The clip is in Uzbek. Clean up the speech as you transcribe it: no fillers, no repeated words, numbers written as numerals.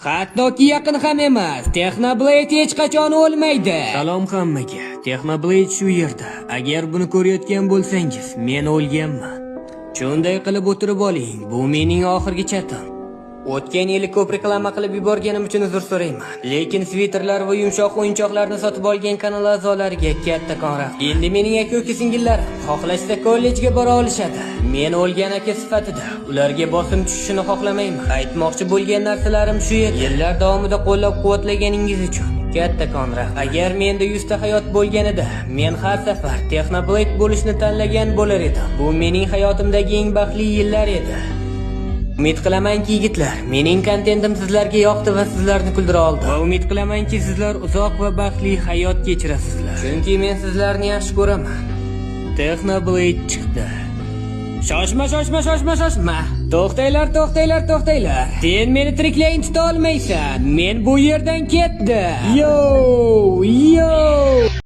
Hattoki yaqin ham emas. Technoblade hech qachon o'lmaydi. Salom hammaga. Technoblade shu yerda. Agar buni ko'rayotgan bo'lsangiz, men o'lganman. Shunday qilib o'tirib oling. Bu mening oxirgi chatim. O'tgan yili ko'p reklama qilib yuborganim uchun uzr so'rayman. Lekin sviterlar va yumshoq o'yinchoqlarni sotib olgan kanal a'zolariga kattakon rahmat. Endi mening aka-uka singillarim xohlashsa kollejga bora olishadi. Men o'lgan aka sifatida ularga bosim tushishini xohlamayman. Aytmoqchi bo'lgan narsalarim shu edi. Yillar davomida qo'llab-quvvatlaganingiz uchun kattakon rahmat. Agar menda 100 ta hayot bo'lganida, men har safar Technoblade bo'lishni tanlagan bo'lar edim. Bu mening hayotimdagi eng baxtli yillar edi. Umid qilamanki yigitlar, mening kontentim sizlarga yoqdi va sizlarni kuldira oldi. Va umid qilamanki sizlar uzoq va baxtli hayot kechirasizlar. Chunki men sizlarni yaxshi ko'raman. Technoblade chiqdi. Shoshma. To'xtanglar. Sen meni tiriklayin tuta olmaysan. Men bu yerdan ketdim. Yo!